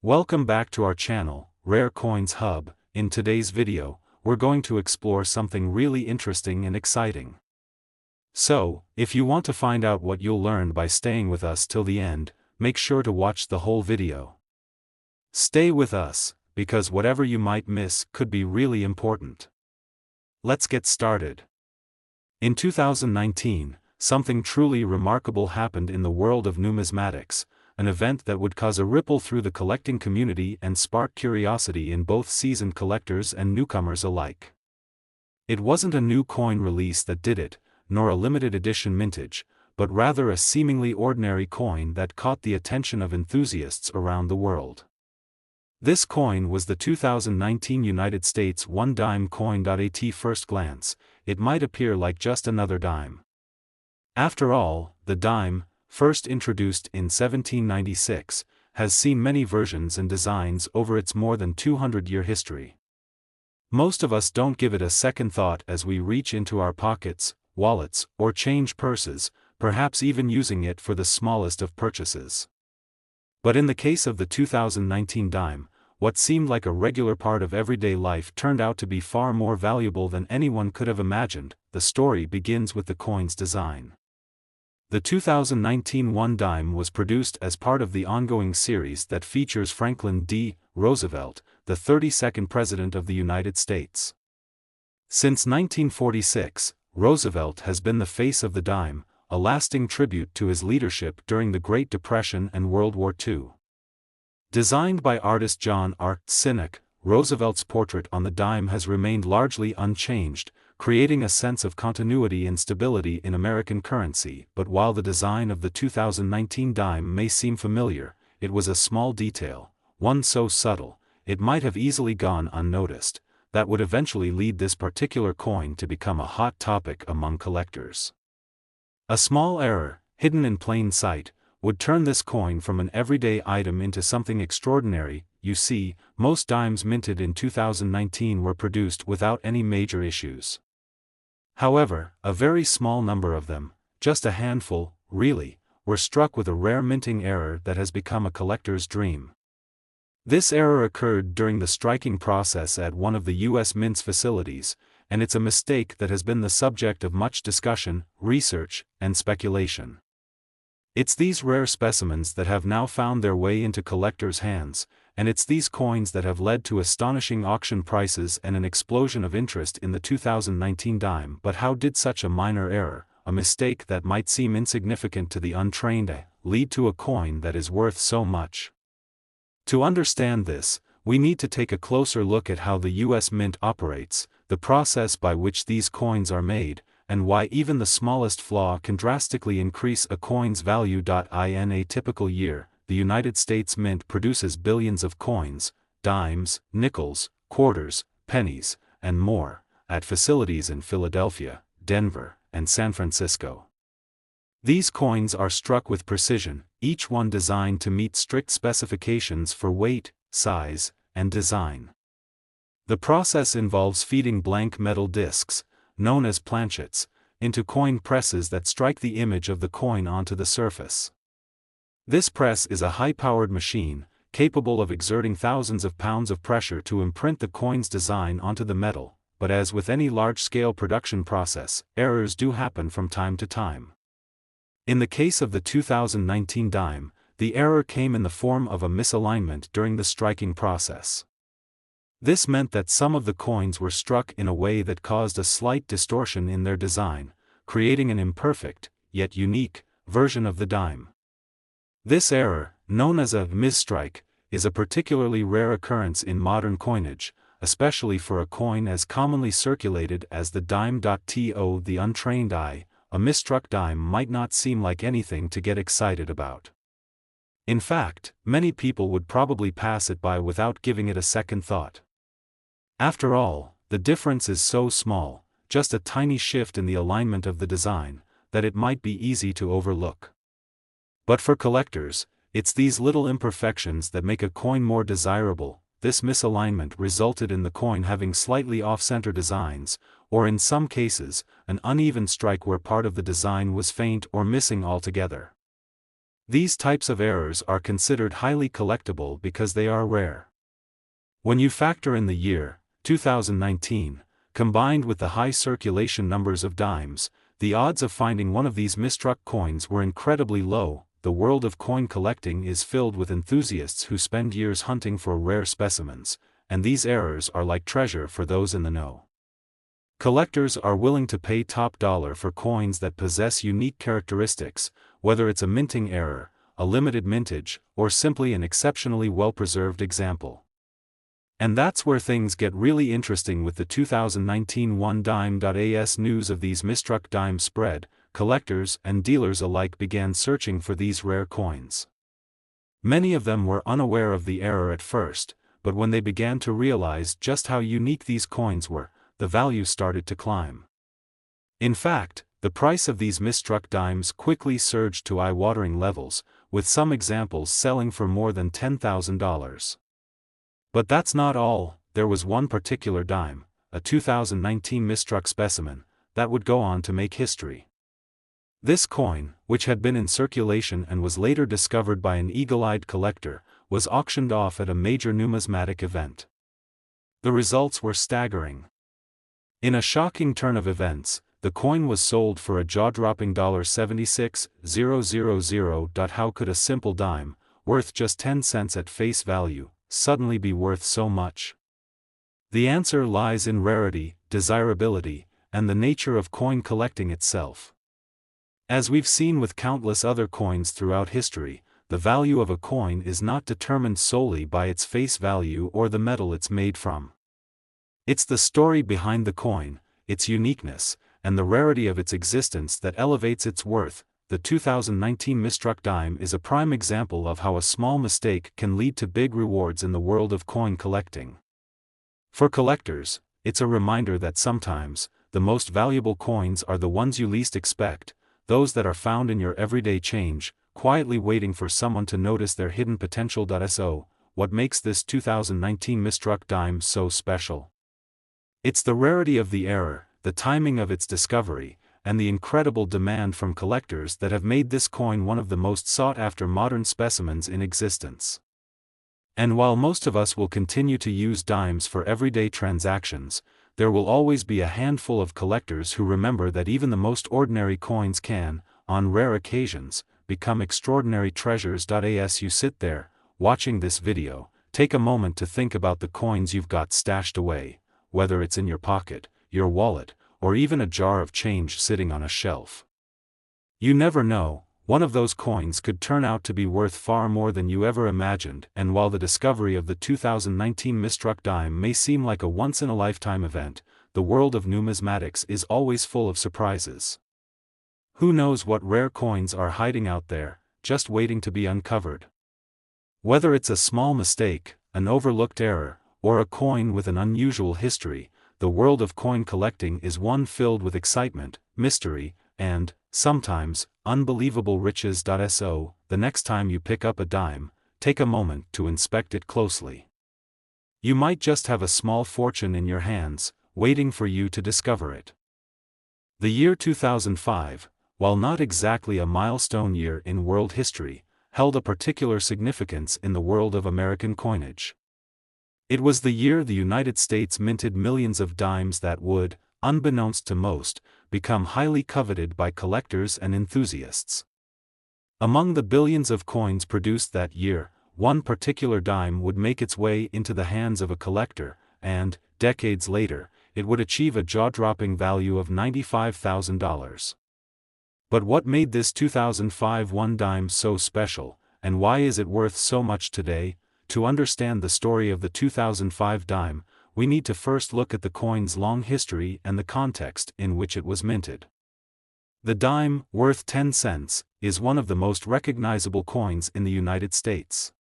Welcome back to our channel, Rare Coins Hub. In today's video, we're going to explore something really interesting and exciting. So, if you want to find out what you'll learn by staying with us till the end, make sure to watch the whole video. Stay with us, because whatever you might miss could be really important. Let's get started. In 2019, something truly remarkable happened in the world of numismatics, an event that would cause a ripple through the collecting community and spark curiosity in both seasoned collectors and newcomers alike. It wasn't a new coin release that did it, nor a limited edition mintage, but rather a seemingly ordinary coin that caught the attention of enthusiasts around the world. This coin was the 2019 United States one-dime coin. At first glance, it might appear like just another dime. After all, the dime, first introduced in 1796, has seen many versions and designs over its more than 200-year history. Most of us don't give it a second thought as we reach into our pockets, wallets, or change purses, perhaps even using it for the smallest of purchases. But in the case of the 2019 dime, what seemed like a regular part of everyday life turned out to be far more valuable than anyone could have imagined. The story begins with the coin's design. The 2019 one dime was produced as part of the ongoing series that features Franklin D. Roosevelt, the 32nd President of the United States. Since 1946, Roosevelt has been the face of the dime, a lasting tribute to his leadership during the Great Depression and World War II. Designed by artist John R. Sinek, Roosevelt's portrait on the dime has remained largely unchanged, creating a sense of continuity and stability in American currency. But while the design of the 2019 dime may seem familiar, it was a small detail, one so subtle, it might have easily gone unnoticed, that would eventually lead this particular coin to become a hot topic among collectors. A small error, hidden in plain sight, would turn this coin from an everyday item into something extraordinary. You see, most dimes minted in 2019 were produced without any major issues. However, a very small number of them, just a handful, really, were struck with a rare minting error that has become a collector's dream. This error occurred during the striking process at one of the U.S. Mint's facilities, and it's a mistake that has been the subject of much discussion, research, and speculation. It's these rare specimens that have now found their way into collectors' hands, and it's these coins that have led to astonishing auction prices and an explosion of interest in the 2019 dime. But how did such a minor error, a mistake that might seem insignificant to the untrained, lead to a coin that is worth so much? To understand this, we need to take a closer look at how the U.S. Mint operates, the process by which these coins are made, and why even the smallest flaw can drastically increase a coin's value. In a typical year, the United States Mint produces billions of coins, dimes, nickels, quarters, pennies, and more, at facilities in Philadelphia, Denver, and San Francisco. These coins are struck with precision, each one designed to meet strict specifications for weight, size, and design. The process involves feeding blank metal discs, known as planchets, into coin presses that strike the image of the coin onto the surface. This press is a high-powered machine, capable of exerting thousands of pounds of pressure to imprint the coin's design onto the metal, but as with any large-scale production process, errors do happen from time to time. In the case of the 2019 dime, the error came in the form of a misalignment during the striking process. This meant that some of the coins were struck in a way that caused a slight distortion in their design, creating an imperfect, yet unique, version of the dime. This error, known as a misstrike, is a particularly rare occurrence in modern coinage, especially for a coin as commonly circulated as the dime. To the untrained eye, a misstruck dime might not seem like anything to get excited about. In fact, many people would probably pass it by without giving it a second thought. After all, the difference is so small, just a tiny shift in the alignment of the design, that it might be easy to overlook. But for collectors, it's these little imperfections that make a coin more desirable. This misalignment resulted in the coin having slightly off-center designs, or in some cases, an uneven strike where part of the design was faint or missing altogether. These types of errors are considered highly collectible because they are rare. When you factor in the year, 2019, combined with the high circulation numbers of dimes, the odds of finding one of these misstruck coins were incredibly low. The world of coin collecting is filled with enthusiasts who spend years hunting for rare specimens, and these errors are like treasure for those in the know. Collectors are willing to pay top dollar for coins that possess unique characteristics, whether it's a minting error, a limited mintage, or simply an exceptionally well-preserved example. And that's where things get really interesting with the 2019 OneDime.as news of these misstruck dimes spread. Collectors and dealers alike began searching for these rare coins. Many of them were unaware of the error at first, but when they began to realize just how unique these coins were, the value started to climb. In fact, the price of these misstruck dimes quickly surged to eye-watering levels, with some examples selling for more than $10,000. But that's not all. There was one particular dime, a 2019 misstruck specimen, that would go on to make history. This coin, which had been in circulation and was later discovered by an eagle-eyed collector, was auctioned off at a major numismatic event. The results were staggering. In a shocking turn of events, the coin was sold for a jaw-dropping $76,000. How could a simple dime, worth just 10 cents at face value, suddenly be worth so much? The answer lies in rarity, desirability, and the nature of coin collecting itself. As we've seen with countless other coins throughout history, the value of a coin is not determined solely by its face value or the metal it's made from. It's the story behind the coin, its uniqueness, and the rarity of its existence that elevates its worth. The 2019 misstruck dime is a prime example of how a small mistake can lead to big rewards in the world of coin collecting. For collectors, it's a reminder that sometimes, the most valuable coins are the ones you least expect, those that are found in your everyday change, quietly waiting for someone to notice their hidden potential. So, what makes this 2019 misstruck dime so special? It's the rarity of the error, the timing of its discovery, and the incredible demand from collectors that have made this coin one of the most sought-after modern specimens in existence. And while most of us will continue to use dimes for everyday transactions, there will always be a handful of collectors who remember that even the most ordinary coins can, on rare occasions, become extraordinary treasures. As you sit there, watching this video, take a moment to think about the coins you've got stashed away, whether it's in your pocket, your wallet, or even a jar of change sitting on a shelf. You never know, one of those coins could turn out to be worth far more than you ever imagined. And while the discovery of the 2019 misstruck dime may seem like a once-in-a-lifetime event, the world of numismatics is always full of surprises. Who knows what rare coins are hiding out there, just waiting to be uncovered? Whether it's a small mistake, an overlooked error, or a coin with an unusual history, the world of coin collecting is one filled with excitement, mystery, and, sometimes, unbelievable riches. So, the next time you pick up a dime, take a moment to inspect it closely. You might just have a small fortune in your hands, waiting for you to discover it. The year 2005, while not exactly a milestone year in world history, held a particular significance in the world of American coinage. It was the year the United States minted millions of dimes that would, unbeknownst to most, become highly coveted by collectors and enthusiasts. Among the billions of coins produced that year, one particular dime would make its way into the hands of a collector, and, decades later, it would achieve a jaw-dropping value of $95,000. But what made this 2005 one dime so special, and why is it worth so much today? To understand the story of the 2005 dime, we need to first look at the coin's long history and the context in which it was minted. The dime, worth 10 cents, is one of the most recognizable coins in the United States.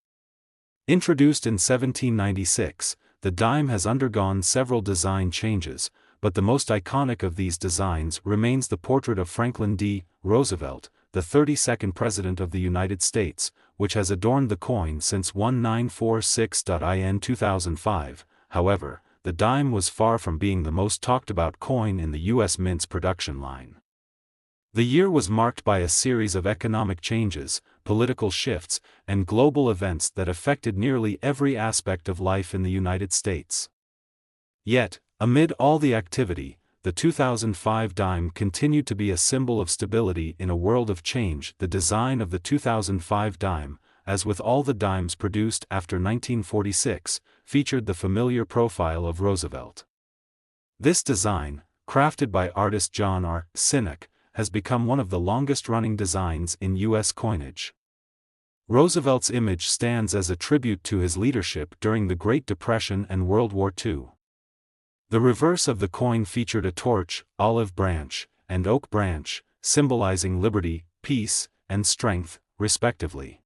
Introduced in 1796, the dime has undergone several design changes, but the most iconic of these designs remains the portrait of Franklin D. Roosevelt, the 32nd President of the United States, which has adorned the coin since 1946. In 2005, however, the dime was far from being the most talked-about coin in the U.S. Mint's production line. The year was marked by a series of economic changes, political shifts, and global events that affected nearly every aspect of life in the United States. Yet, amid all the activity, the 2005 dime continued to be a symbol of stability in a world of change. The design of the 2005 dime, as with all the dimes produced after 1946, featured the familiar profile of Roosevelt. This design, crafted by artist John R. Sinek, has become one of the longest-running designs in U.S. coinage. Roosevelt's image stands as a tribute to his leadership during the Great Depression and World War II. The reverse of the coin featured a torch, olive branch, and oak branch, symbolizing liberty, peace, and strength, respectively.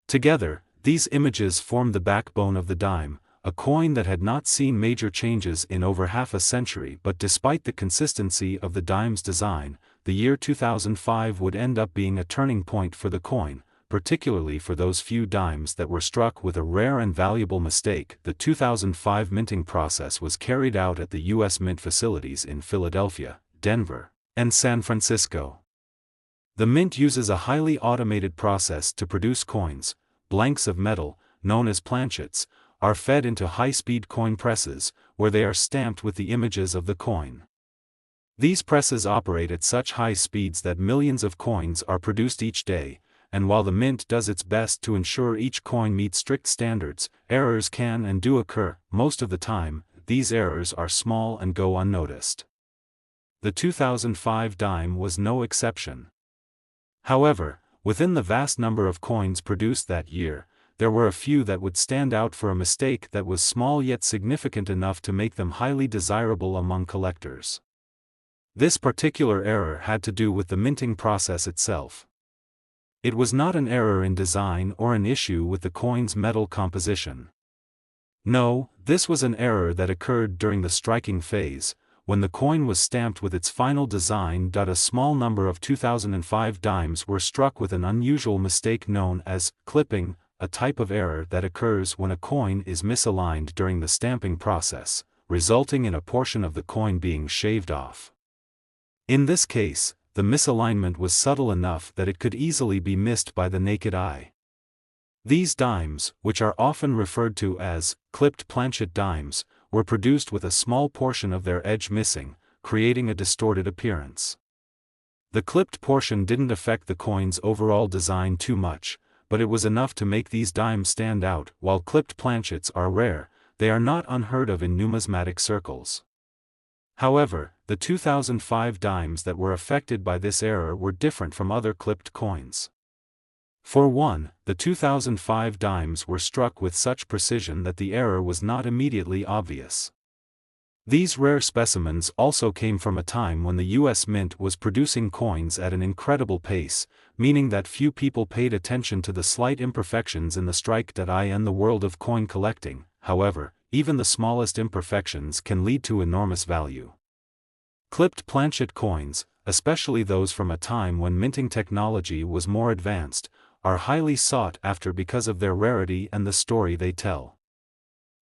Together, these images form the backbone of the dime, a coin that had not seen major changes in over half a century. But despite the consistency of the dime's design, the year 2005 would end up being a turning point for the coin, particularly for those few dimes that were struck with a rare and valuable mistake. The 2005 minting process was carried out at the U.S. Mint facilities in Philadelphia, Denver, and San Francisco. The mint uses a highly automated process to produce coins. Blanks of metal, known as planchets, are fed into high-speed coin presses, where they are stamped with the images of the coin. These presses operate at such high speeds that millions of coins are produced each day, and while the mint does its best to ensure each coin meets strict standards, errors can and do occur. Most of the time, these errors are small and go unnoticed. The 2005 dime was no exception. However, within the vast number of coins produced that year, there were a few that would stand out for a mistake that was small yet significant enough to make them highly desirable among collectors. This particular error had to do with the minting process itself. It was not an error in design or an issue with the coin's metal composition. No, this was an error that occurred during the striking phase, when the coin was stamped with its final design. A small number of 2005 dimes were struck with an unusual mistake known as clipping, a type of error that occurs when a coin is misaligned during the stamping process, resulting in a portion of the coin being shaved off. In this case, the misalignment was subtle enough that it could easily be missed by the naked eye. These dimes, which are often referred to as clipped planchet dimes, were produced with a small portion of their edge missing, creating a distorted appearance. The clipped portion didn't affect the coin's overall design too much, but it was enough to make these dimes stand out. While clipped planchets are rare, they are not unheard of in numismatic circles. However, the 2005 dimes that were affected by this error were different from other clipped coins. For one, the 2005 dimes were struck with such precision that the error was not immediately obvious. These rare specimens also came from a time when the U.S. Mint was producing coins at an incredible pace, meaning that few people paid attention to the slight imperfections in the strike. In the world of coin collecting, however, even the smallest imperfections can lead to enormous value. Clipped planchet coins, especially those from a time when minting technology was more advanced, are highly sought after because of their rarity and the story they tell.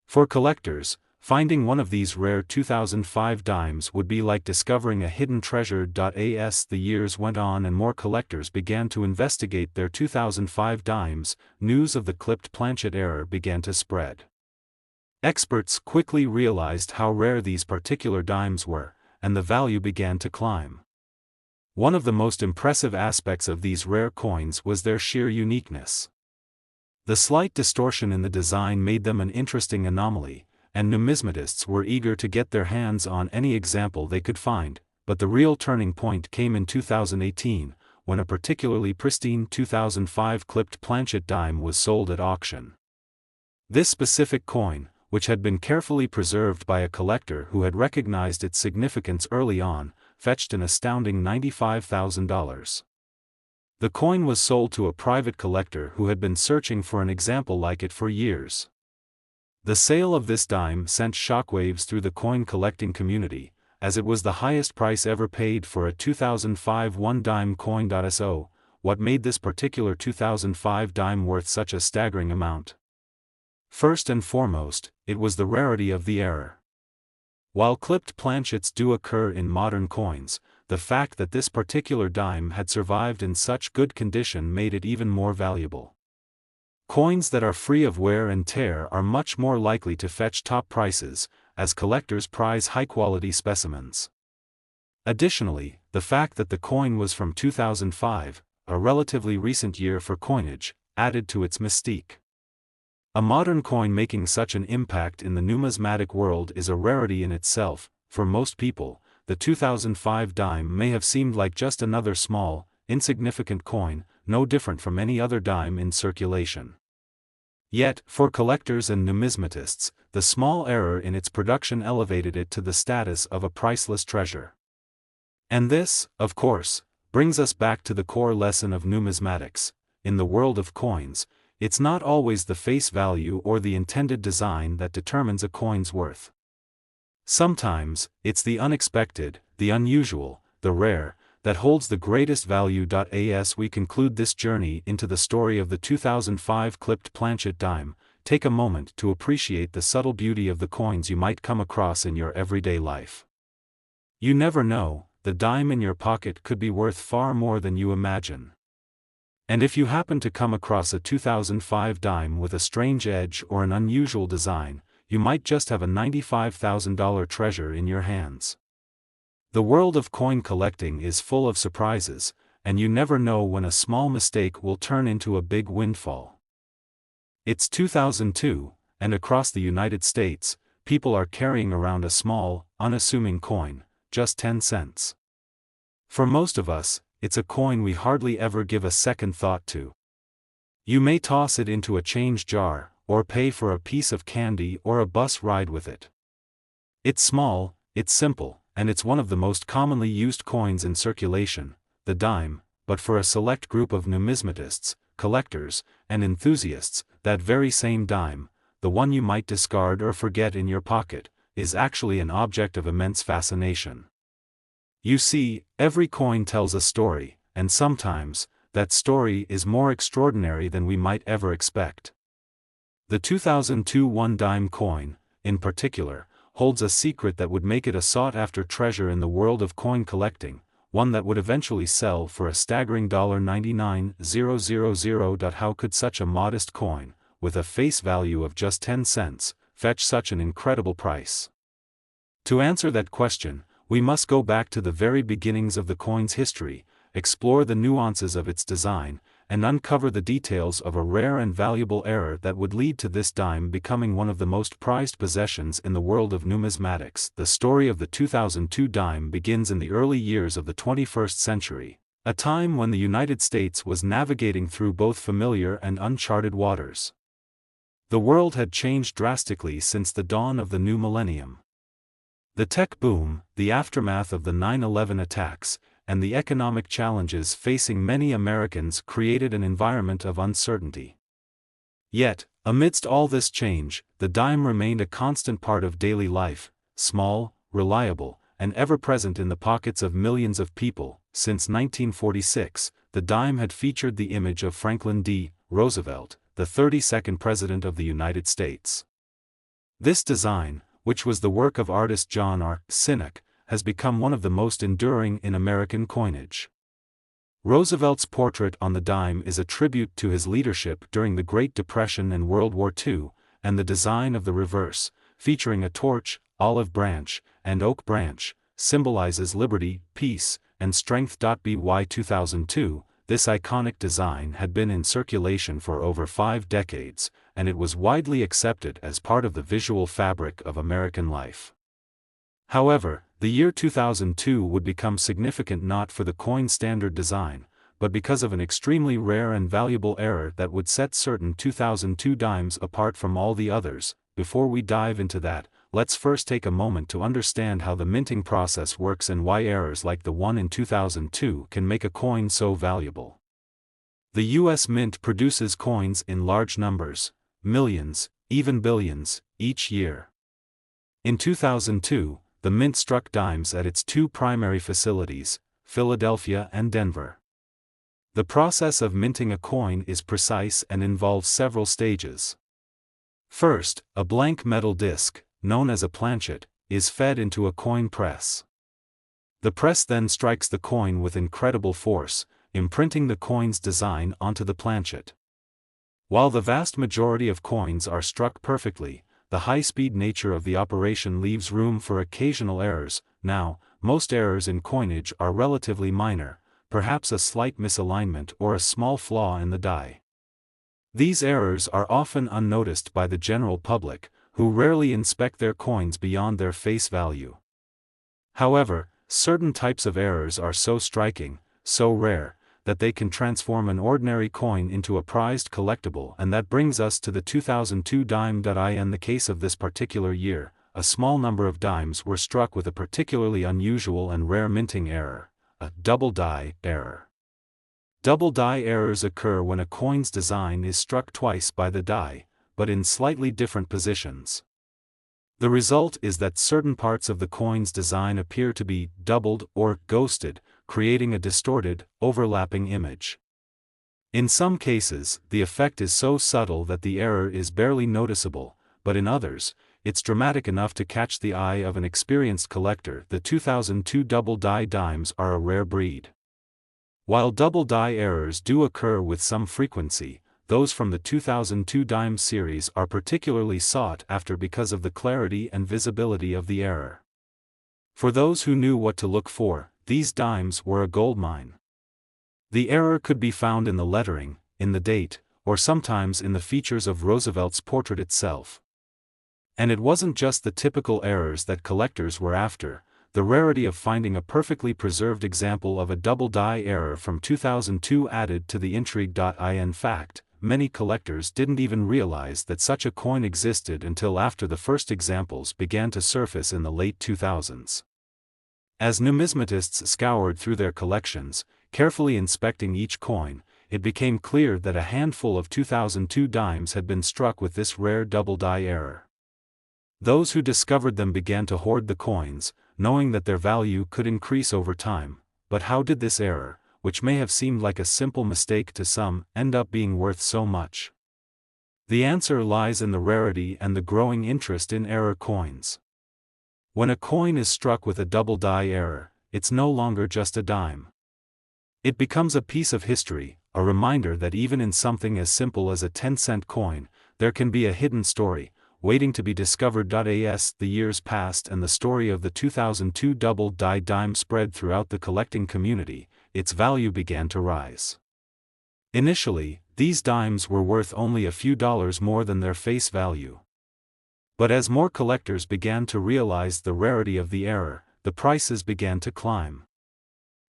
For collectors, finding one of these rare 2005 dimes would be like discovering a hidden treasure. As the years went on and more collectors began to investigate their 2005 dimes, news of the clipped planchet error began to spread. Experts quickly realized how rare these particular dimes were, and the value began to climb. One of the most impressive aspects of these rare coins was their sheer uniqueness. The slight distortion in the design made them an interesting anomaly, and numismatists were eager to get their hands on any example they could find. But the real turning point came in 2018, when a particularly pristine 2005 clipped planchet dime was sold at auction. This specific coin, which had been carefully preserved by a collector who had recognized its significance early on, fetched an astounding $95,000. The coin was sold to a private collector who had been searching for an example like it for years. The sale of this dime sent shockwaves through the coin collecting community, as it was the highest price ever paid for a 2005 one-dime coin. So, what made this particular 2005 dime worth such a staggering amount? First and foremost, it was the rarity of the error. While clipped planchets do occur in modern coins, the fact that this particular dime had survived in such good condition made it even more valuable. Coins that are free of wear and tear are much more likely to fetch top prices, as collectors prize high-quality specimens. Additionally, the fact that the coin was from 2005, a relatively recent year for coinage, added to its mystique. A modern coin making such an impact in the numismatic world is a rarity in itself. For most people, the 2005 dime may have seemed like just another small, insignificant coin, no different from any other dime in circulation. Yet, for collectors and numismatists, the small error in its production elevated it to the status of a priceless treasure. And this, of course, brings us back to the core lesson of numismatics. In the world of coins, it's not always the face value or the intended design that determines a coin's worth. Sometimes, it's the unexpected, the unusual, the rare, that holds the greatest value. As we conclude this journey into the story of the 2005 clipped planchet dime, take a moment to appreciate the subtle beauty of the coins you might come across in your everyday life. You never know, the dime in your pocket could be worth far more than you imagine. And if you happen to come across a 2005 dime with a strange edge or an unusual design, you might just have a $95,000 treasure in your hands. The world of coin collecting is full of surprises, and you never know when a small mistake will turn into a big windfall. It's 2002, and across the United States, people are carrying around a small, unassuming coin, just 10 cents. For most of us, it's a coin we hardly ever give a second thought to. You may toss it into a change jar, or pay for a piece of candy or a bus ride with it. It's small, it's simple, and it's one of the most commonly used coins in circulation, the dime, but for a select group of numismatists, collectors, and enthusiasts, that very same dime, the one you might discard or forget in your pocket, is actually an object of immense fascination. You see, every coin tells a story, and sometimes, that story is more extraordinary than we might ever expect. The 2002 one-dime coin, in particular, holds a secret that would make it a sought-after treasure in the world of coin collecting, one that would eventually sell for a staggering $99,000. How could such a modest coin, with a face value of just 10 cents, fetch such an incredible price? To answer that question, we must go back to the very beginnings of the coin's history, explore the nuances of its design, and uncover the details of a rare and valuable error that would lead to this dime becoming one of the most prized possessions in the world of numismatics. The story of the 2002 dime begins in the early years of the 21st century, a time when the United States was navigating through both familiar and uncharted waters. The world had changed drastically since the dawn of the new millennium. The tech boom, the aftermath of the 9/11 attacks, and the economic challenges facing many Americans created an environment of uncertainty. Yet, amidst all this change, the dime remained a constant part of daily life, small, reliable, and ever-present in the pockets of millions of people. Since 1946, the dime had featured the image of Franklin D. Roosevelt, the 32nd President of the United States. This design, which was the work of artist John R. Sinek, has become one of the most enduring in American coinage. Roosevelt's portrait on the dime is a tribute to his leadership during the Great Depression and World War II, and the design of the reverse, featuring a torch, olive branch, and oak branch, symbolizes liberty, peace, and strength. By 2002, this iconic design had been in circulation for over 5 decades, and it was widely accepted as part of the visual fabric of American life. However, the year 2002 would become significant not for the coin's standard design, but because of an extremely rare and valuable error that would set certain 2002 dimes apart from all the others. Before we dive into that, let's first take a moment to understand how the minting process works and why errors like the one in 2002 can make a coin so valuable. The U.S. Mint produces coins in large numbers, millions, even billions, each year. In 2002, the Mint struck dimes at its 2 primary facilities, Philadelphia and Denver. The process of minting a coin is precise and involves several stages. First, a blank metal disc, known as a planchet, is fed into a coin press. The press then strikes the coin with incredible force, imprinting the coin's design onto the planchet. While the vast majority of coins are struck perfectly, the high-speed nature of the operation leaves room for occasional errors. Now, most errors in coinage are relatively minor, perhaps a slight misalignment or a small flaw in the die. These errors are often unnoticed by the general public, who rarely inspect their coins beyond their face value. However, certain types of errors are so striking, so rare, that they can transform an ordinary coin into a prized collectible, and that brings us to the 2002 dime. In the case of this particular year, a small number of dimes were struck with a particularly unusual and rare minting error, a double die error. Double die errors occur when a coin's design is struck twice by the die, but in slightly different positions. The result is that certain parts of the coin's design appear to be doubled or ghosted, creating a distorted, overlapping image. In some cases, the effect is so subtle that the error is barely noticeable, but in others, it's dramatic enough to catch the eye of an experienced collector. The 2002 double die dimes are a rare breed. While double die errors do occur with some frequency, those from the 2002 dime series are particularly sought after because of the clarity and visibility of the error. For those who knew what to look for, these dimes were a goldmine. The error could be found in the lettering, in the date, or sometimes in the features of Roosevelt's portrait itself. And it wasn't just the typical errors that collectors were after. The rarity of finding a perfectly preserved example of a double die error from 2002 added to the intrigue. In fact, many collectors didn't even realize that such a coin existed until after the first examples began to surface in the late 2000s. As numismatists scoured through their collections, carefully inspecting each coin, it became clear that a handful of 2002 dimes had been struck with this rare double die error. Those who discovered them began to hoard the coins, knowing that their value could increase over time. But how did this error, which may have seemed like a simple mistake to some, end up being worth so much? The answer lies in the rarity and the growing interest in error coins. When a coin is struck with a double die error, it's no longer just a dime. It becomes a piece of history, a reminder that even in something as simple as a 10-cent coin, there can be a hidden story, waiting to be discovered. As the years passed and the story of the 2002 double die dime spread throughout the collecting community, its value began to rise. Initially, these dimes were worth only a few dollars more than their face value. But as more collectors began to realize the rarity of the error, the prices began to climb.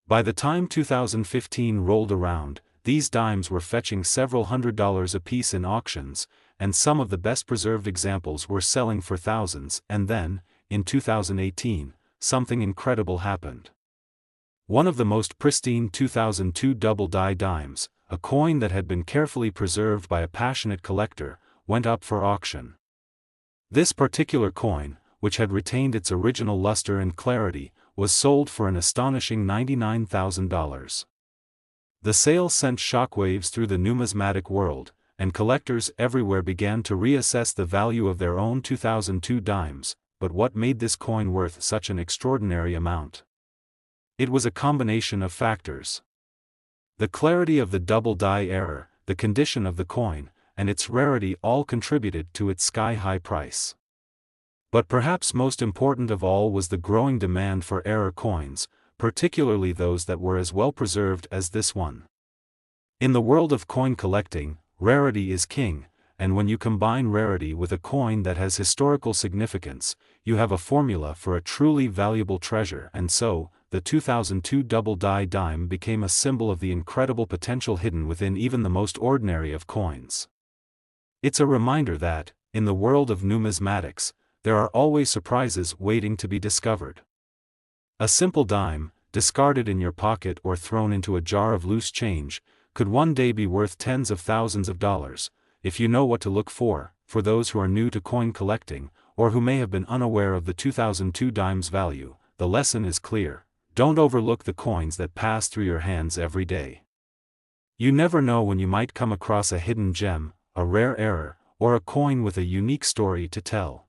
By the time 2015 rolled around, these dimes were fetching several $100s apiece in auctions, and some of the best preserved examples were selling for thousands. And then, in 2018, something incredible happened. One of the most pristine 2002 double die dimes, a coin that had been carefully preserved by a passionate collector, went up for auction. This particular coin, which had retained its original luster and clarity, was sold for an astonishing $99,000. The sale sent shockwaves through the numismatic world, and collectors everywhere began to reassess the value of their own 2002 dimes. But what made this coin worth such an extraordinary amount? It was a combination of factors. The clarity of the double die error, the condition of the coin, and its rarity all contributed to its sky-high price. But perhaps most important of all was the growing demand for error coins, particularly those that were as well preserved as this one. In the world of coin collecting, rarity is king, and when you combine rarity with a coin that has historical significance, you have a formula for a truly valuable treasure. And so, the 2002 double die dime became a symbol of the incredible potential hidden within even the most ordinary of coins. It's a reminder that, in the world of numismatics, there are always surprises waiting to be discovered. A simple dime, discarded in your pocket or thrown into a jar of loose change, could one day be worth tens of thousands of dollars, if you know what to look for. For those who are new to coin collecting, or who may have been unaware of the 2002 dime's value, the lesson is clear: don't overlook the coins that pass through your hands every day. You never know when you might come across a hidden gem, a rare error, or a coin with a unique story to tell.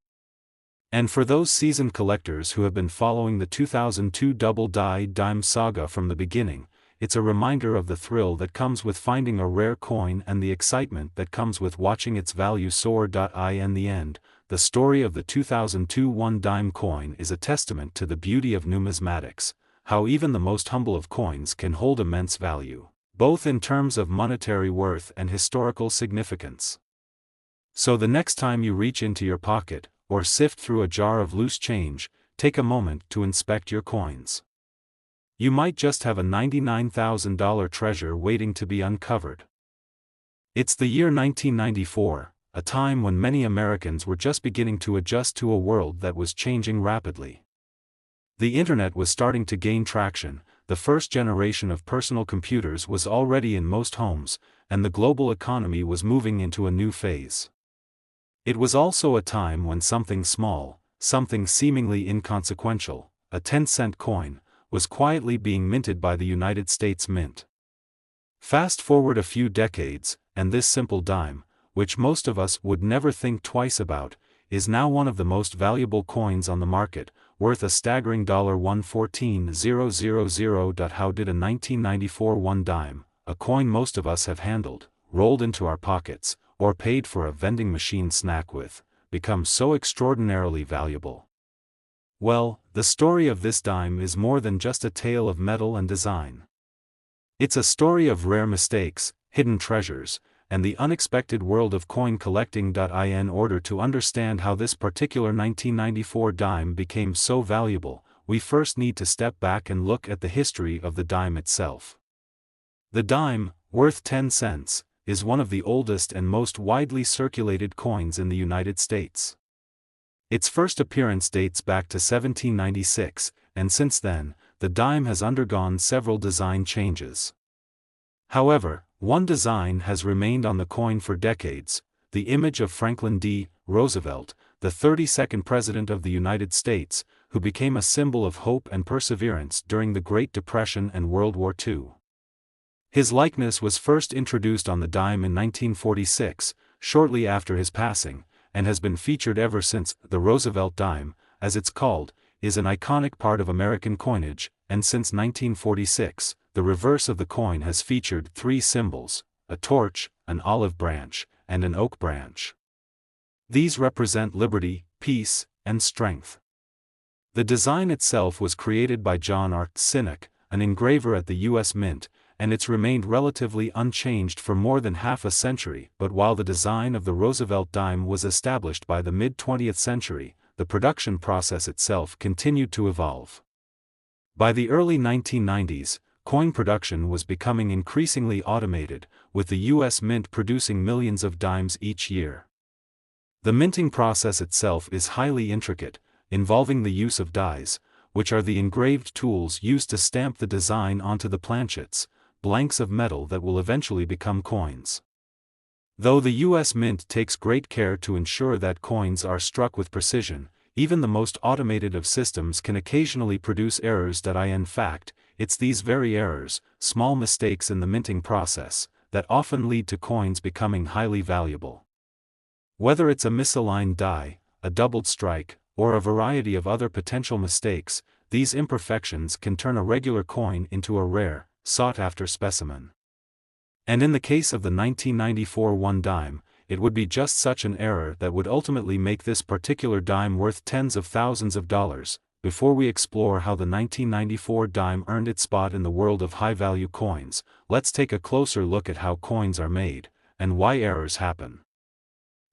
And for those seasoned collectors who have been following the 2002 double dime saga from the beginning, it's a reminder of the thrill that comes with finding a rare coin and the excitement that comes with watching its value soar. In the end, the story of the 2002 one-dime coin is a testament to the beauty of numismatics, how even the most humble of coins can hold immense value, both in terms of monetary worth and historical significance. So the next time you reach into your pocket, or sift through a jar of loose change, take a moment to inspect your coins. You might just have a $99,000 treasure waiting to be uncovered. It's the year 1994, a time when many Americans were just beginning to adjust to a world that was changing rapidly. The internet was starting to gain traction, the first generation of personal computers was already in most homes, and the global economy was moving into a new phase. It was also a time when something small, something seemingly inconsequential, a 10-cent coin, was quietly being minted by the United States Mint. Fast forward a few decades, and this simple dime, which most of us would never think twice about, is now one of the most valuable coins on the market, worth a staggering $114,000. How did a 1994 one dime, a coin most of us have handled, rolled into our pockets, or paid for a vending machine snack with, become so extraordinarily valuable? Well, the story of this dime is more than just a tale of metal and design. It's a story of rare mistakes, hidden treasures, and the unexpected world of coin collecting. In order to understand how this particular 1994 dime became so valuable, we first need to step back and look at the history of the dime itself. The dime, worth 10 cents, is one of the oldest and most widely circulated coins in the United States. Its first appearance dates back to 1796, and since then, the dime has undergone several design changes. However, one design has remained on the coin for decades: the image of Franklin D. Roosevelt, the 32nd President of the United States, who became a symbol of hope and perseverance during the Great Depression and World War II. His likeness was first introduced on the dime in 1946, shortly after his passing, and has been featured ever since. The Roosevelt dime, as it's called, is an iconic part of American coinage, and since 1946, the reverse of the coin has featured three symbols: a torch, an olive branch, and an oak branch. These represent liberty, peace, and strength. The design itself was created by John R. Sinek, an engraver at the U.S. Mint, and it's remained relatively unchanged for more than half a century. But while the design of the Roosevelt dime was established by the mid-20th century, the production process itself continued to evolve. By the early 1990s, coin production was becoming increasingly automated, with the U.S. Mint producing millions of dimes each year. The minting process itself is highly intricate, involving the use of dies, which are the engraved tools used to stamp the design onto the planchets, blanks of metal that will eventually become coins. Though the U.S. Mint takes great care to ensure that coins are struck with precision, even the most automated of systems can occasionally produce errors. In fact, it's these very errors, small mistakes in the minting process, that often lead to coins becoming highly valuable. Whether it's a misaligned die, a doubled strike, or a variety of other potential mistakes, these imperfections can turn a regular coin into a rare, sought-after specimen. And in the case of the 1994 one dime, it would be just such an error that would ultimately make this particular dime worth tens of thousands of dollars. Before we explore how the 1994 dime earned its spot in the world of high-value coins, let's take a closer look at how coins are made, and why errors happen.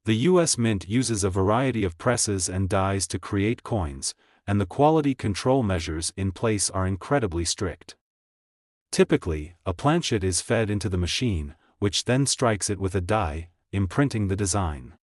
The U.S. Mint uses a variety of presses and dies to create coins, and the quality control measures in place are incredibly strict. Typically, a planchet is fed into the machine, which then strikes it with a die, imprinting the design.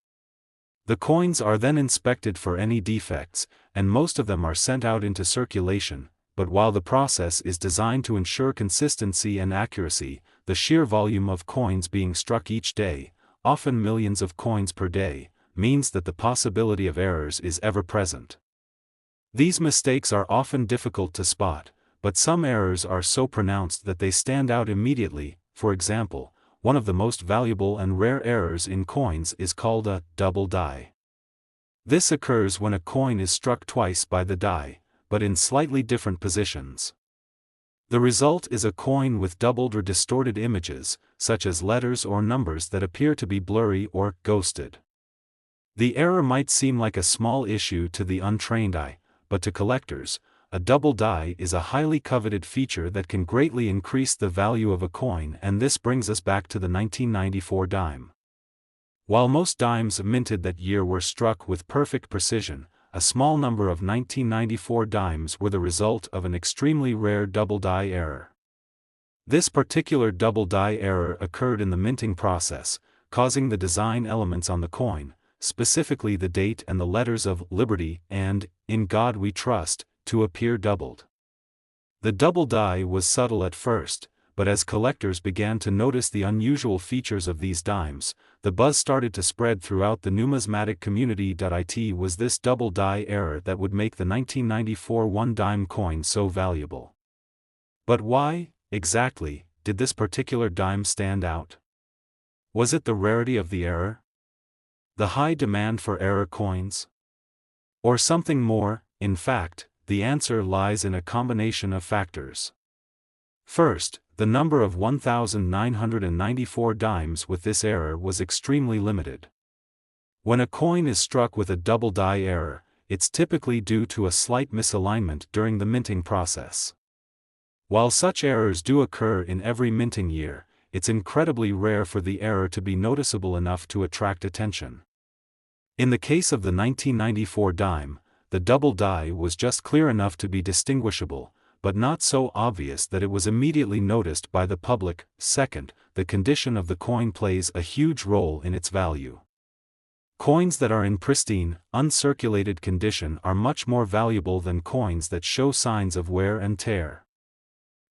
The coins are then inspected for any defects, and most of them are sent out into circulation. But while the process is designed to ensure consistency and accuracy, the sheer volume of coins being struck each day, often millions of coins per day, means that the possibility of errors is ever present. These mistakes are often difficult to spot, but some errors are so pronounced that they stand out immediately. For example, one of the most valuable and rare errors in coins is called a double die. This occurs when a coin is struck twice by the die, but in slightly different positions. The result is a coin with doubled or distorted images, such as letters or numbers that appear to be blurry or ghosted. The error might seem like a small issue to the untrained eye, but to collectors, a double die is a highly coveted feature that can greatly increase the value of a coin, and this brings us back to the 1994 dime. While most dimes minted that year were struck with perfect precision, a small number of 1994 dimes were the result of an extremely rare double die error. This particular double die error occurred in the minting process, causing the design elements on the coin, specifically the date and the letters of Liberty and In God We Trust, to appear doubled. The double die was subtle at first, but as collectors began to notice the unusual features of these dimes, the buzz started to spread throughout the numismatic community. It was this double die error that would make the 1994 one-dime coin so valuable. But why, exactly, did this particular dime stand out? Was it the rarity of the error? The high demand for error coins? Or something more? In fact, the answer lies in a combination of factors. First, the number of 1,994 dimes with this error was extremely limited. When a coin is struck with a double die error, it's typically due to a slight misalignment during the minting process. While such errors do occur in every minting year, it's incredibly rare for the error to be noticeable enough to attract attention. In the case of the 1994 dime, the double die was just clear enough to be distinguishable, but not so obvious that it was immediately noticed by the public. Second, the condition of the coin plays a huge role in its value. Coins that are in pristine, uncirculated condition are much more valuable than coins that show signs of wear and tear.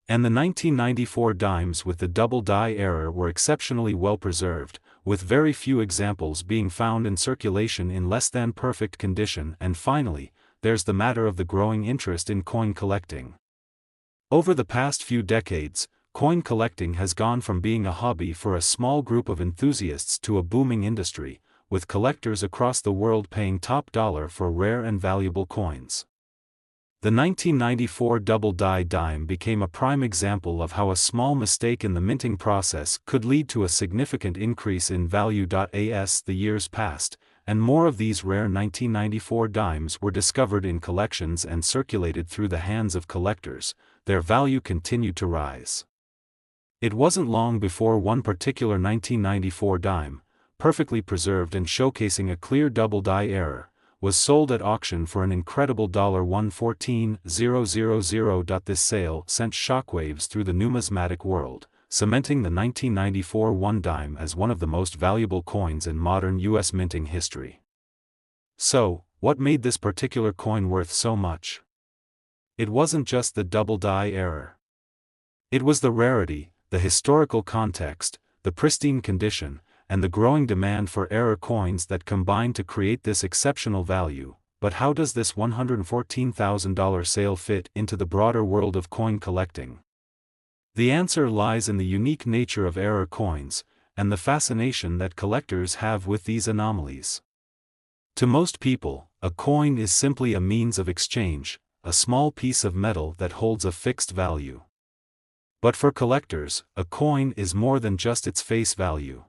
And the 1994 dimes with the double die error were exceptionally well preserved, with very few examples being found in circulation in less than perfect condition. And finally, there's the matter of the growing interest in coin collecting. Over the past few decades, coin collecting has gone from being a hobby for a small group of enthusiasts to a booming industry, with collectors across the world paying top dollar for rare and valuable coins. The 1994 double die dime became a prime example of how a small mistake in the minting process could lead to a significant increase in value. As the years passed, and more of these rare 1994 dimes were discovered in collections and circulated through the hands of collectors, their value continued to rise. It wasn't long before one particular 1994 dime, perfectly preserved and showcasing a clear double die error, was sold at auction for an incredible $114,000. This sale sent shockwaves through the numismatic world, cementing the 1994 one dime as one of the most valuable coins in modern U.S. minting history. So, what made this particular coin worth so much? It wasn't just the double die error. It was the rarity, the historical context, the pristine condition, and the growing demand for error coins that combined to create this exceptional value. But how does this $114,000 sale fit into the broader world of coin collecting? The answer lies in the unique nature of error coins, and the fascination that collectors have with these anomalies. To most people, a coin is simply a means of exchange, a small piece of metal that holds a fixed value. But for collectors, a coin is more than just its face value.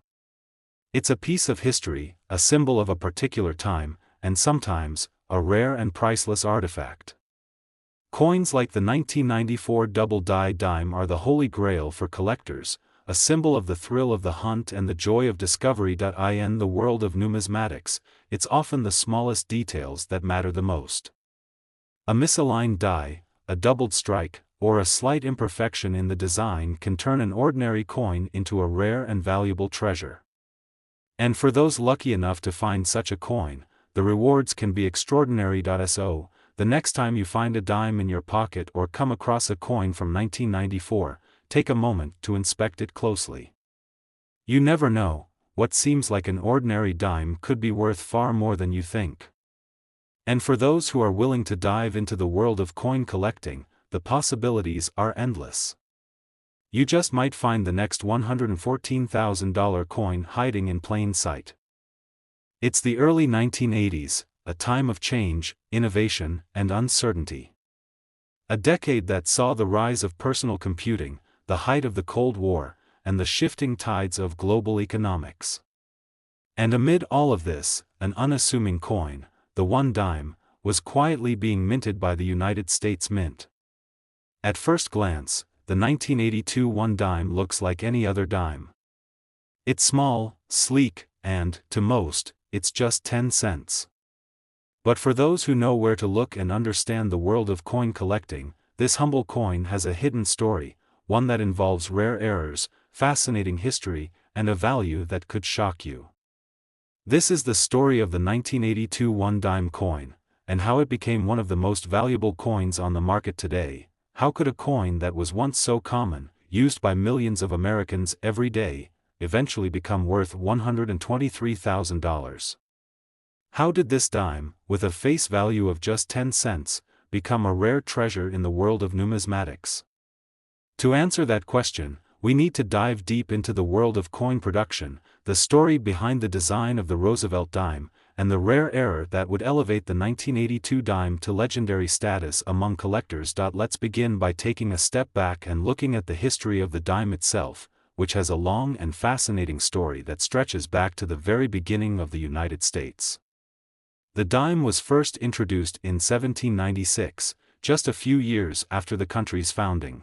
It's a piece of history, a symbol of a particular time, and sometimes, a rare and priceless artifact. Coins like the 1994 double die dime are the holy grail for collectors, a symbol of the thrill of the hunt and the joy of discovery. In the world of numismatics, it's often the smallest details that matter the most. A misaligned die, a doubled strike, or a slight imperfection in the design can turn an ordinary coin into a rare and valuable treasure. And for those lucky enough to find such a coin, the rewards can be extraordinary. So, the next time you find a dime in your pocket or come across a coin from 1994, take a moment to inspect it closely. You never know, what seems like an ordinary dime could be worth far more than you think. And for those who are willing to dive into the world of coin collecting, the possibilities are endless. You just might find the next $114,000 coin hiding in plain sight. It's the early 1980s, a time of change, innovation, and uncertainty. A decade that saw the rise of personal computing, the height of the Cold War, and the shifting tides of global economics. And amid all of this, an unassuming coin, the 1 dime, was quietly being minted by the United States Mint. At first glance, the 1982 1 dime looks like any other dime. It's small, sleek, and, to most, it's just 10 cents. But for those who know where to look and understand the world of coin collecting, this humble coin has a hidden story, one that involves rare errors, fascinating history, and a value that could shock you. This is the story of the 1982 1 dime coin, and how it became one of the most valuable coins on the market today. How could a coin that was once so common, used by millions of Americans every day, eventually become worth $123,000? How did this dime, with a face value of just 10 cents, become a rare treasure in the world of numismatics? To answer that question, we need to dive deep into the world of coin production, the story behind the design of the Roosevelt dime, and the rare error that would elevate the 1982 dime to legendary status among collectors. Let's begin by taking a step back and looking at the history of the dime itself, which has a long and fascinating story that stretches back to the very beginning of the United States. The dime was first introduced in 1796, just a few years after the country's founding.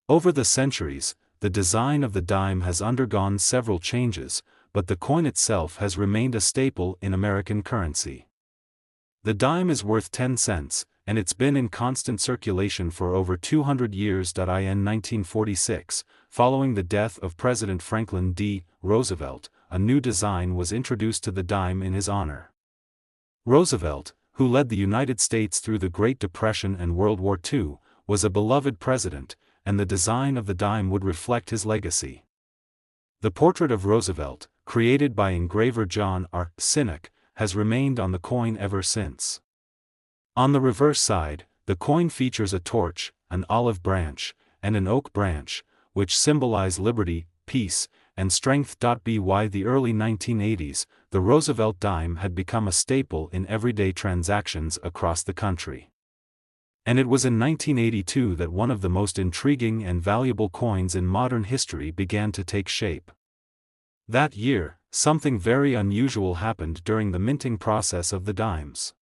Over the centuries, the design of the dime has undergone several changes, but the coin itself has remained a staple in American currency. The dime is worth 10 cents, and it's been in constant circulation for over 200 years. In 1946, following the death of President Franklin D. Roosevelt, a new design was introduced to the dime in his honor. Roosevelt, who led the United States through the Great Depression and World War II, was a beloved president, and the design of the dime would reflect his legacy. The portrait of Roosevelt, created by engraver John R. Sinek, has remained on the coin ever since. On the reverse side, the coin features a torch, an olive branch, and an oak branch, which symbolize liberty, peace, and strength. By the early 1980s, the Roosevelt dime had become a staple in everyday transactions across the country. And it was in 1982 that one of the most intriguing and valuable coins in modern history began to take shape. That year, something very unusual happened during the minting process of the dimes.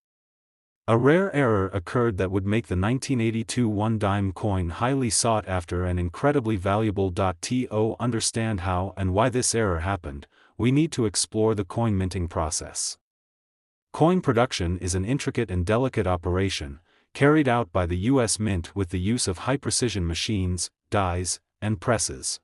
A rare error occurred that would make the 1982 1 dime coin highly sought after and incredibly valuable. To understand how and why this error happened, we need to explore the coin minting process. Coin production is an intricate and delicate operation, carried out by the U.S. Mint with the use of high-precision machines, dies, and presses.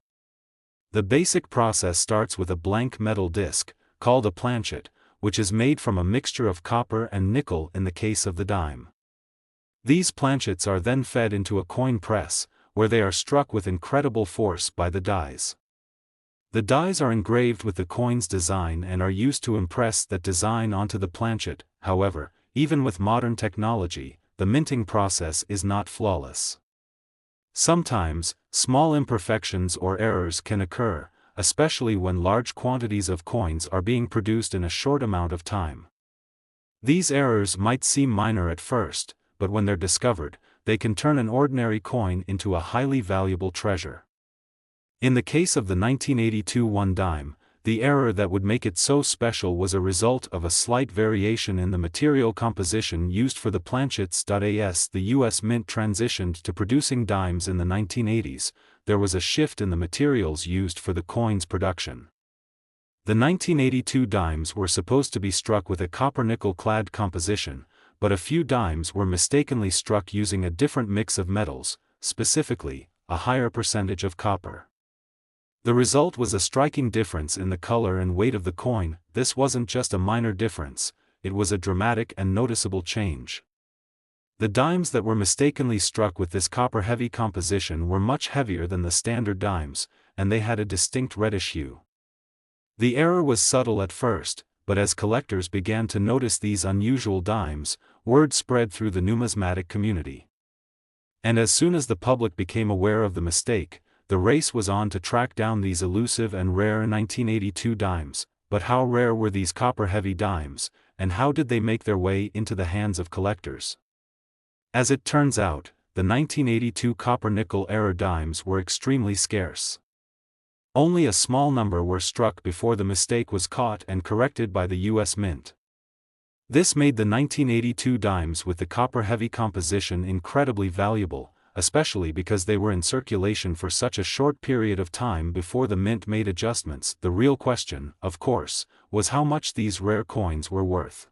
The basic process starts with a blank metal disc, called a planchet, which is made from a mixture of copper and nickel in the case of the dime. These planchets are then fed into a coin press, where they are struck with incredible force by the dies. The dies are engraved with the coin's design and are used to impress that design onto the planchet. However, even with modern technology, the minting process is not flawless. Sometimes, small imperfections or errors can occur, especially when large quantities of coins are being produced in a short amount of time. These errors might seem minor at first, but when they're discovered, they can turn an ordinary coin into a highly valuable treasure. In the case of the 1982 1 dime, the error that would make it so special was a result of a slight variation in the material composition used for the planchets. As the U.S. Mint transitioned to producing dimes in the 1980s, there was a shift in the materials used for the coin's production. The 1982 dimes were supposed to be struck with a copper-nickel clad composition, but a few dimes were mistakenly struck using a different mix of metals, specifically, a higher percentage of copper. The result was a striking difference in the color and weight of the coin. This wasn't just a minor difference, it was a dramatic and noticeable change. The dimes that were mistakenly struck with this copper-heavy composition were much heavier than the standard dimes, and they had a distinct reddish hue. The error was subtle at first, but as collectors began to notice these unusual dimes, word spread through the numismatic community. And as soon as the public became aware of the mistake, the race was on to track down these elusive and rare 1982 dimes. But how rare were these copper-heavy dimes, and how did they make their way into the hands of collectors? As it turns out, the 1982 copper-nickel era dimes were extremely scarce. Only a small number were struck before the mistake was caught and corrected by the U.S. Mint. This made the 1982 dimes with the copper-heavy composition incredibly valuable, especially because they were in circulation for such a short period of time before the Mint made adjustments. The real question, of course, was how much these rare coins were worth.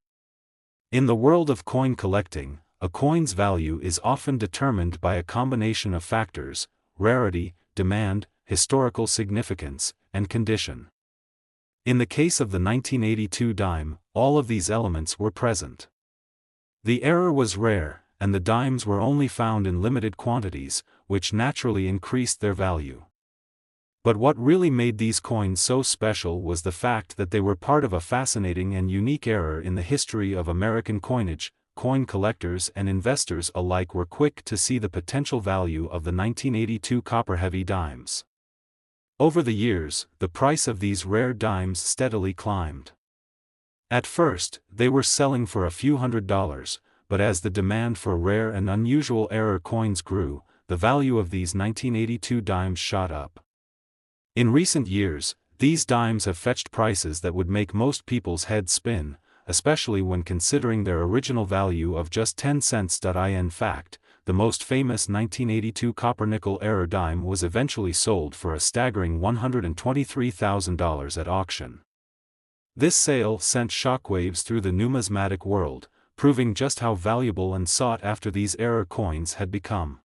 In the world of coin collecting, a coin's value is often determined by a combination of factors: rarity, demand, historical significance, and condition. In the case of the 1982 dime, all of these elements were present. The error was rare, and the dimes were only found in limited quantities, which naturally increased their value. But what really made these coins so special was the fact that they were part of a fascinating and unique era in the history of American coinage. Coin collectors and investors alike were quick to see the potential value of the 1982 copper-heavy dimes. Over the years, the price of these rare dimes steadily climbed. At first, they were selling for a few $100s, but as the demand for rare and unusual era coins grew, the value of these 1982 dimes shot up. In recent years, these dimes have fetched prices that would make most people's heads spin, especially when considering their original value of just 10 cents. In fact, the most famous 1982 copper-nickel era dime was eventually sold for a staggering $123,000 at auction. This sale sent shockwaves through the numismatic world, proving just how valuable and sought after these era coins had become.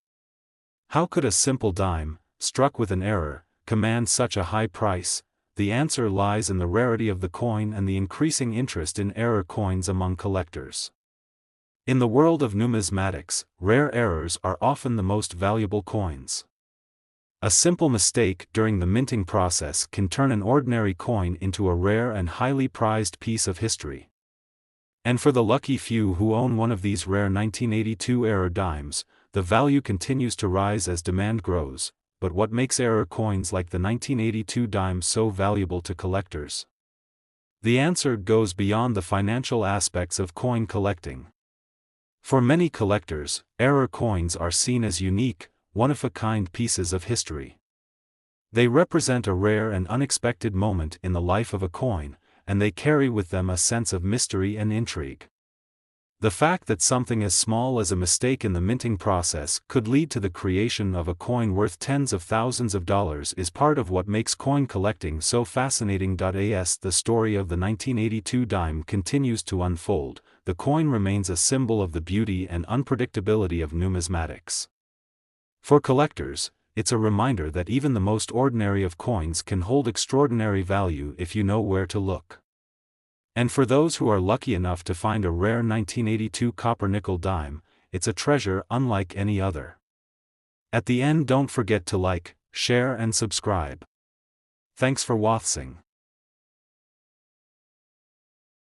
How could a simple dime, struck with an error, command such a high price? The answer lies in the rarity of the coin and the increasing interest in error coins among collectors. In the world of numismatics, rare errors are often the most valuable coins. A simple mistake during the minting process can turn an ordinary coin into a rare and highly prized piece of history. And for the lucky few who own one of these rare 1982 era dimes, the value continues to rise as demand grows. But what makes error coins like the 1982 dime so valuable to collectors? The answer goes beyond the financial aspects of coin collecting. For many collectors, error coins are seen as unique, one-of-a-kind pieces of history. They represent a rare and unexpected moment in the life of a coin, and they carry with them a sense of mystery and intrigue. The fact that something as small as a mistake in the minting process could lead to the creation of a coin worth tens of thousands of dollars is part of what makes coin collecting so fascinating. As the story of the 1982 dime continues to unfold, the coin remains a symbol of the beauty and unpredictability of numismatics. For collectors, it's a reminder that even the most ordinary of coins can hold extraordinary value if you know where to look. And for those who are lucky enough to find a rare 1982 copper-nickel dime, it's a treasure unlike any other. At the end, don't forget to like, share and subscribe. Thanks for watching.